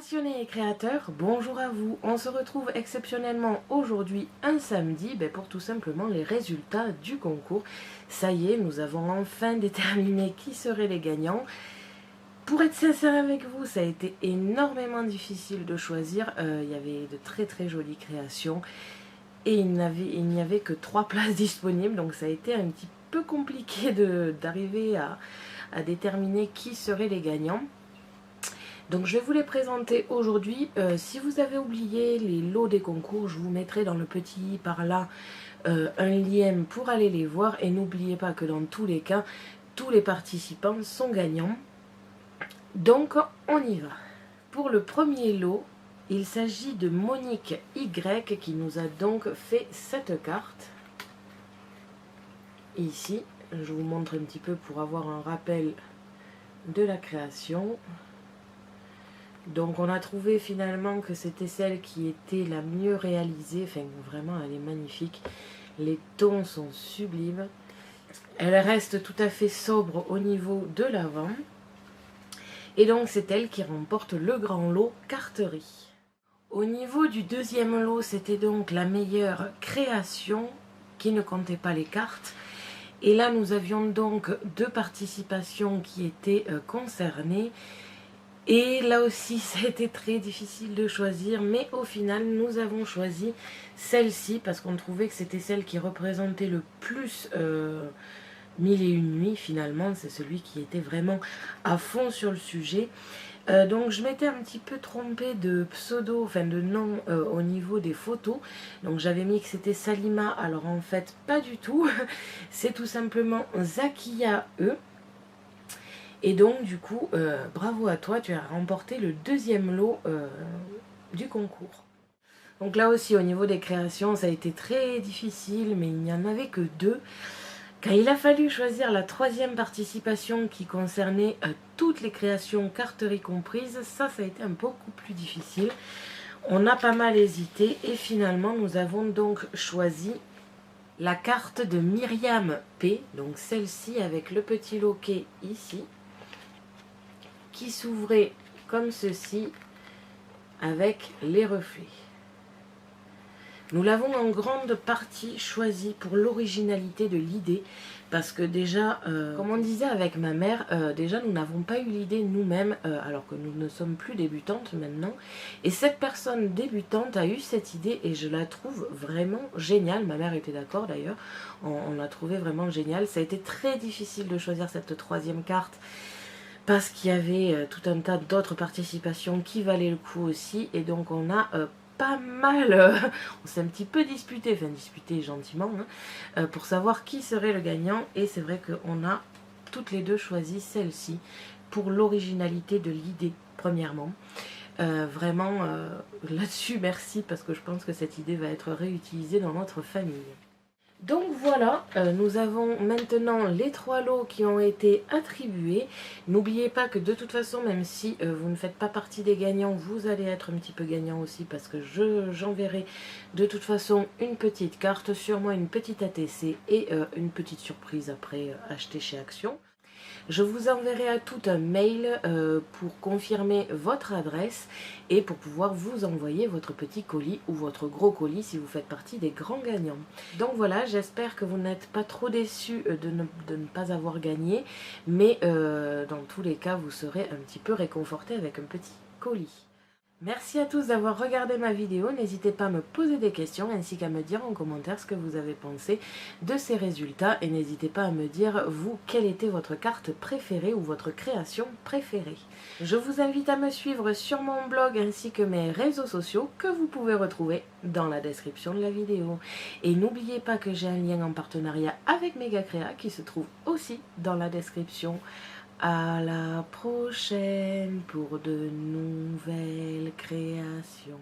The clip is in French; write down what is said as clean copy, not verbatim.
Passionnés et créateurs, bonjour à vous. On se retrouve exceptionnellement aujourd'hui, un samedi, pour tout simplement les résultats du concours. Ça y est, nous avons enfin déterminé qui seraient les gagnants. Pour être sincère avec vous, ça a été énormément difficile de choisir. Il y avait de très très jolies créations et il n'y avait que 3 places disponibles, donc ça a été un petit peu compliqué d'arriver à déterminer qui seraient les gagnants. Donc je vais vous les présenter aujourd'hui. Si vous avez oublié les lots des concours, je vous mettrai dans le petit i par là un lien pour aller les voir. Et n'oubliez pas que dans tous les cas, tous les participants sont gagnants. Donc on y va. Pour le premier lot, il s'agit de Monique Y qui nous a donc fait cette carte. Ici, je vous montre un petit peu pour avoir un rappel de la création. Donc on a trouvé finalement que c'était celle qui était la mieux réalisée, enfin vraiment elle est magnifique, les tons sont sublimes, elle reste tout à fait sobre au niveau de l'avant, et donc c'est elle qui remporte le grand lot carterie. Au niveau du deuxième lot, c'était donc la meilleure création qui ne comptait pas les cartes, et là nous avions donc 2 participations qui étaient concernées. Et là aussi, ça a été très difficile de choisir, mais au final, nous avons choisi celle-ci parce qu'on trouvait que c'était celle qui représentait le plus 1001 nuits. Finalement, c'est celui qui était vraiment à fond sur le sujet. Donc je m'étais un petit peu trompée de pseudo, enfin de nom au niveau des photos. Donc j'avais mis que c'était Salima, alors en fait pas du tout. C'est tout simplement Zakia E. Et donc du coup, bravo à toi, tu as remporté le deuxième lot du concours. Donc là aussi au niveau des créations, ça a été très difficile, mais il n'y en avait que 2. Quand il a fallu choisir la 3e participation qui concernait toutes les créations, carterie comprises, ça a été un beaucoup plus difficile. On a pas mal hésité et finalement nous avons donc choisi la carte de Myriam P, donc celle-ci avec le petit loquet ici, qui s'ouvrait comme ceci avec les reflets. Nous l'avons en grande partie choisi pour l'originalité de l'idée parce que déjà, comme on disait avec ma mère, déjà nous n'avons pas eu l'idée nous-mêmes alors que nous ne sommes plus débutantes maintenant, et cette personne débutante a eu cette idée et je la trouve vraiment géniale. Ma mère était d'accord d'ailleurs, on l'a trouvé vraiment géniale. Ça a été très difficile de choisir cette 3e carte parce qu'il y avait tout un tas d'autres participations qui valaient le coup aussi, et donc on a pas mal, on s'est un petit peu disputé, enfin disputé gentiment, hein, pour savoir qui serait le gagnant, et c'est vrai qu'on a toutes les deux choisi celle-ci pour l'originalité de l'idée, premièrement. Vraiment, là-dessus, merci, parce que je pense que cette idée va être réutilisée dans notre famille. Donc voilà, nous avons maintenant les 3 lots qui ont été attribués. N'oubliez pas que de toute façon, même si vous ne faites pas partie des gagnants, vous allez être un petit peu gagnant aussi, parce que j'enverrai de toute façon une petite carte, sûrement une petite ATC et une petite surprise après acheter chez Action. Je vous enverrai à tout un mail pour confirmer votre adresse et pour pouvoir vous envoyer votre petit colis ou votre gros colis si vous faites partie des grands gagnants. Donc voilà, j'espère que vous n'êtes pas trop déçus de ne pas avoir gagné, mais dans tous les cas, vous serez un petit peu réconfortés avec un petit colis. Merci à tous d'avoir regardé ma vidéo, n'hésitez pas à me poser des questions ainsi qu'à me dire en commentaire ce que vous avez pensé de ces résultats, et n'hésitez pas à me dire vous quelle était votre carte préférée ou votre création préférée. Je vous invite à me suivre sur mon blog ainsi que mes réseaux sociaux que vous pouvez retrouver dans la description de la vidéo. Et n'oubliez pas que j'ai un lien en partenariat avec Megacrea qui se trouve aussi dans la description. À la prochaine pour de nouvelles créations.